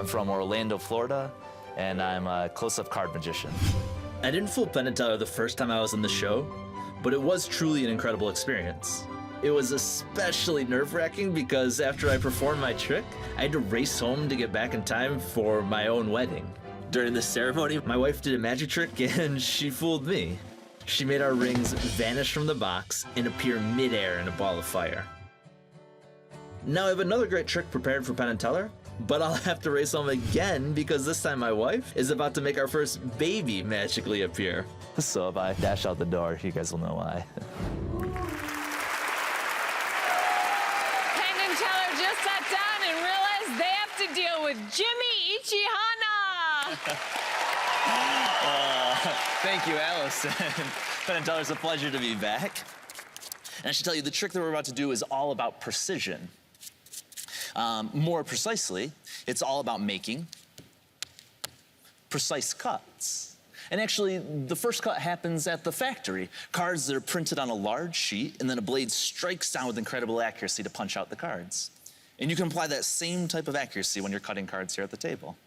I'm from Orlando, Florida, and I'm a close-up card magician. I didn't fool Penn and Teller the first time I was on the show, but it was truly an incredible experience. It was especially nerve-wracking because after I performed my trick, I had to race home to get back in time for my own wedding. During the ceremony, my wife did a magic trick and she fooled me. She made our rings vanish from the box and appear mid-air in a ball of fire. Now I have another great trick prepared for Penn and Teller, but I'll have to race home again because this time my wife is about to make our first baby magically appear. So if I dash out the door, you guys will know why. Penn and Teller just sat down and realized they have to deal with Jimmy Ichihana. Thank you, Allison. Penn and Teller, it's a pleasure to be back. And I should tell you, the trick that we're about to do is all about precision. More precisely, it's all about making precise cuts. And actually, the first cut happens at the factory. Cards that are printed on a large sheet, and then a blade strikes down with incredible accuracy to punch out the cards. And you can apply that same type of accuracy when you're cutting cards here at the table.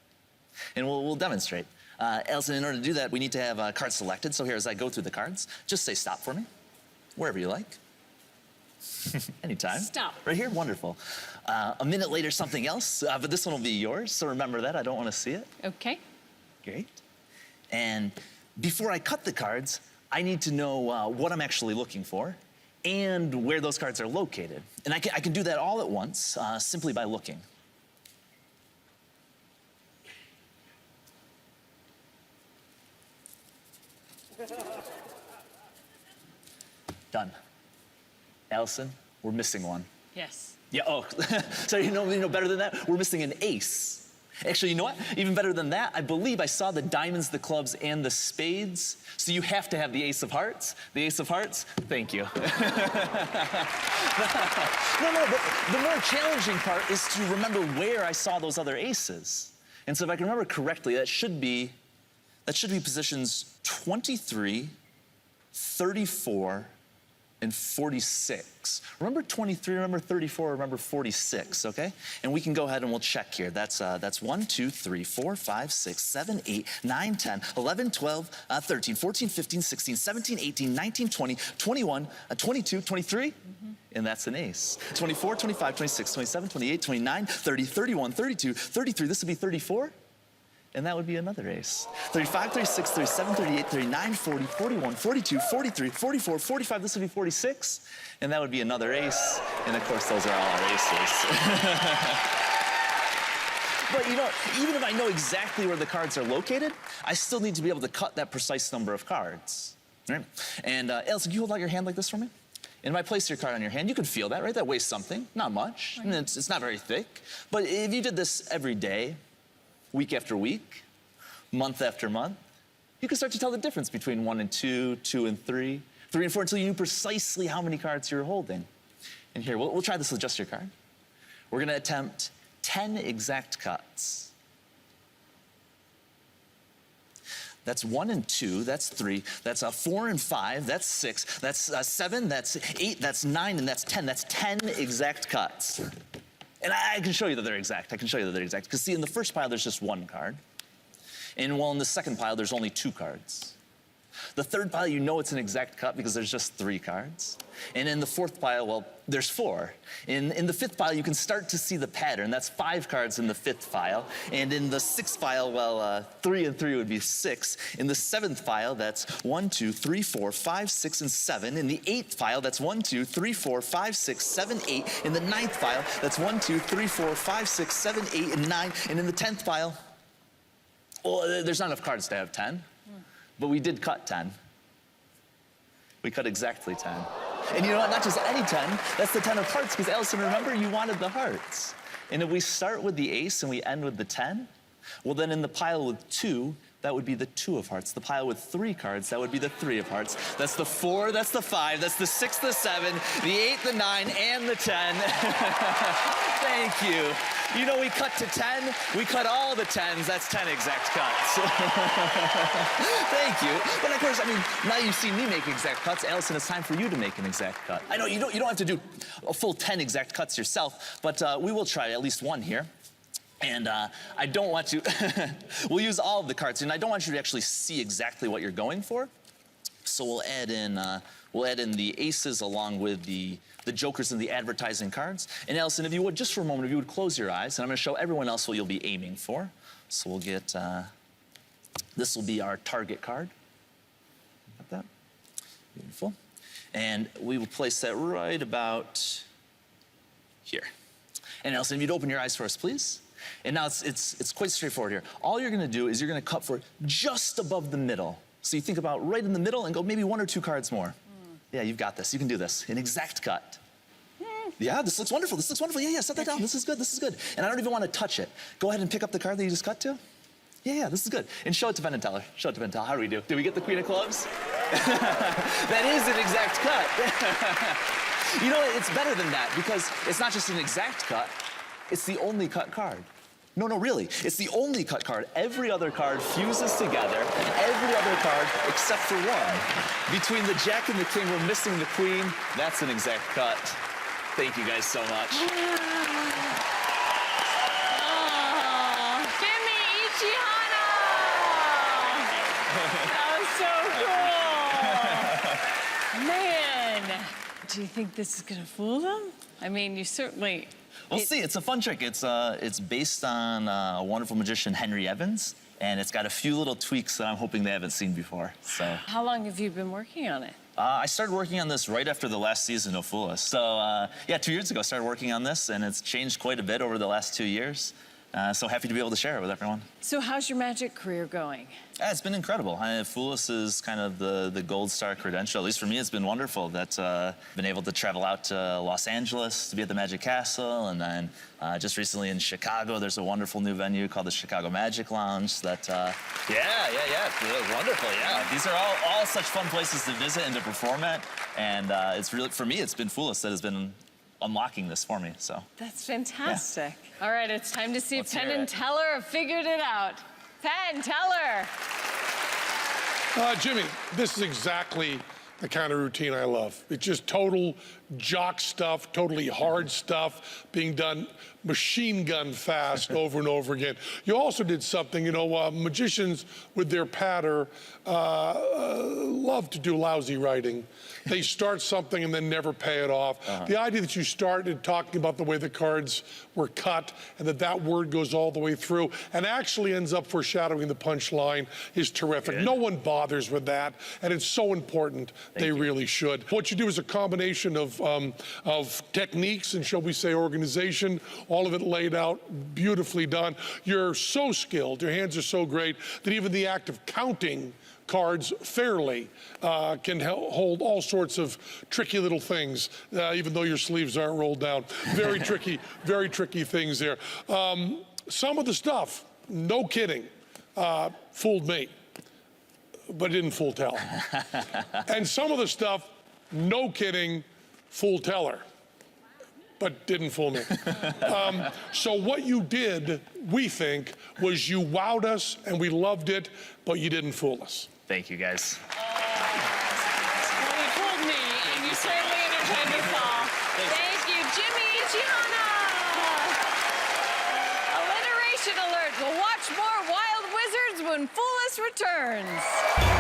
And we'll demonstrate. Allison, in order to do that, we need to have cards selected. So here, as I go through the cards, just say stop for me, wherever you like. Anytime. Stop. Right here? Wonderful. A minute later, something else, but this one will be yours, so remember that. I don't want to see it. Okay. Great. And before I cut the cards, I need to know what I'm actually looking for and where those cards are located. And I can do that all at once, simply by looking. Done. Allison, we're missing one. Yes. Yeah, oh, so you know better than that? We're missing an ace. Actually, you know what? Even better than that, I believe I saw the diamonds, the clubs, and the spades. So you have to have the ace of hearts. The ace of hearts, thank you. But the more challenging part is to remember where I saw those other aces. And so if I can remember correctly, that should be positions 23, 34, and 46. Remember 23, remember 34, remember 46, okay? And we can go ahead and we'll check here. That's 1, 2, 3, 4, 5, 6, 7, 8, 9, 10, 11, 12, 13, 14, 15, 16, 17, 18, 19, 20, 21, 22, 23. And that's an ace. 24, 25, 26, 27, 28, 29, 30, 31, 32, 33. This would be 34. And that would be another ace. 35, 36, 37, 38, 39, 40, 41, 42, 43, 44, 45. This would be 46. And that would be another ace. And of course, those are all our aces. But you know, even if I know exactly where the cards are located, I still need to be able to cut that precise number of cards. Right? And Elsa, can you hold out your hand like this for me? And if I place your card on your hand, you can feel that, right? That weighs something, not much. Right. And it's not very thick. But if you did this every day, week after week, month after month, you can start to tell the difference between 1 and 2, 2 and 3, 3 and 4, until you knew precisely how many cards you're holding. And here, we'll try this with just your card. We're gonna attempt 10 exact cuts. That's 1 and 2, that's 3, that's 4 and 5, that's 6, that's 7, that's 8, that's 9, and that's 10. That's 10 exact cuts. And I can show you that they're exact. I can show you that they're exact. Because see, in the first pile, there's just 1 card. And while in the second pile, there's only 2 cards. The third pile, you know it's an exact cut because there's just 3 cards. And in the fourth pile, well, there's 4. In the fifth pile, you can start to see the pattern. That's 5 cards in the fifth pile. And in the sixth pile, well, 3 and 3 would be 6. In the seventh pile, that's 1, 2, 3, 4, 5, 6, and 7. In the eighth pile, that's 1, 2, 3, 4, 5, 6, 7, 8. In the ninth pile, that's 1, 2, 3, 4, 5, 6, 7, 8, and 9. And in the 10th pile, well, there's not enough cards to have 10. But we did cut 10. We cut exactly 10. And you know what, not just any 10, that's the 10 of hearts, because Allison, remember, you wanted the hearts. And if we start with the ace and we end with the 10, well then in the pile with 2, that would be the 2 of hearts. The pile with 3 cards, that would be the 3 of hearts. That's the 4, that's the 5, that's the 6, the 7, the 8, the 9, and the 10. Thank you. You know, we cut to 10, we cut all the 10s, that's 10 exact cuts. Thank you. But of course, I mean, now you've seen me make exact cuts, Allison, it's time for you to make an exact cut. I know you don't have to do a full 10 exact cuts yourself, but we will try at least one here. And I don't want to, we'll use all of the cards, and I don't want you to actually see exactly what you're going for. So we'll add in the aces along with the jokers and the advertising cards. And Allison, if you would, just for a moment, if you would close your eyes, and I'm gonna show everyone else what you'll be aiming for. So we'll get, this will be our target card. Got that? Beautiful. And we will place that right about here. And Allison, if you'd open your eyes for us, please. And now it's quite straightforward here. All you're gonna do is you're gonna cut for just above the middle. So you think about right in the middle and go maybe 1 or 2 cards more. Yeah, you've got this. You can do this. An exact cut. Yeah, this looks wonderful. This looks wonderful. Yeah, set that down. This is good. This is good. And I don't even want to touch it. Go ahead and pick up the card that you just cut to. Yeah, this is good. And show it to Penn and Teller. Show it to Penn and Teller. How do we do? Did we get the Queen of Clubs? That is an exact cut. You know what? It's better than that because it's not just an exact cut. It's the only cut card. No, really. It's the only cut card. Every other card fuses together. Every other card except for one. Between the Jack and the King, we're missing the Queen. That's an exact cut. Thank you guys so much. Jimmy Ichihana! That was so cool. Man, do you think this is gonna fool them? I mean, you certainly. We'll see. It's a fun trick. It's based on a wonderful magician, Henry Evans, and it's got a few little tweaks that I'm hoping they haven't seen before. So. How long have you been working on it? I started working on this right after the last season of Fool Us. So, yeah, 2 years ago, I started working on this, and it's changed quite a bit over the last 2 years. So happy to be able to share it with everyone. So how's your magic career going? Yeah, it's been incredible. Fool Us is kind of the gold star credential. At least for me, it's been wonderful that I've been able to travel out to Los Angeles to be at the Magic Castle, and then just recently in Chicago, there's a wonderful new venue called the Chicago Magic Lounge that, yeah, wonderful, yeah. These are all such fun places to visit and to perform at, and it's really, for me, it's been Fool Us that has been unlocking this for me, so. That's fantastic. Yeah. All right, it's time to see if Penn and it. Teller have figured it out. Penn, Teller. Jimmy, this is exactly the kind of routine I love. It's just total jock stuff, totally hard stuff, being done machine gun fast over and over again. You also did something, you know, magicians with their patter love to do lousy writing. They start something and then never pay it off. The idea that you started talking about the way the cards were cut and that word goes all the way through and actually ends up foreshadowing the punchline is terrific. Good. No one bothers with that, and it's so important. They really should. What you do is a combination of techniques and, shall we say, organization, all of it laid out, beautifully done. You're so skilled, your hands are so great, that even the act of counting cards fairly can hold all sorts of tricky little things, even though your sleeves aren't rolled down. Very tricky things there. Some of the stuff, no kidding, fooled me, but it didn't fool Teller. And some of the stuff, no kidding, fooled Teller, but didn't fool me. So what you did, we think, was you wowed us and we loved it, but you didn't fool us. Thank you, guys. Well, you fooled me, and you certainly entertained us all. Thank you, Jimmy Ichihana. Alliteration alert. We'll watch more Wild Wizards when Fool Us returns.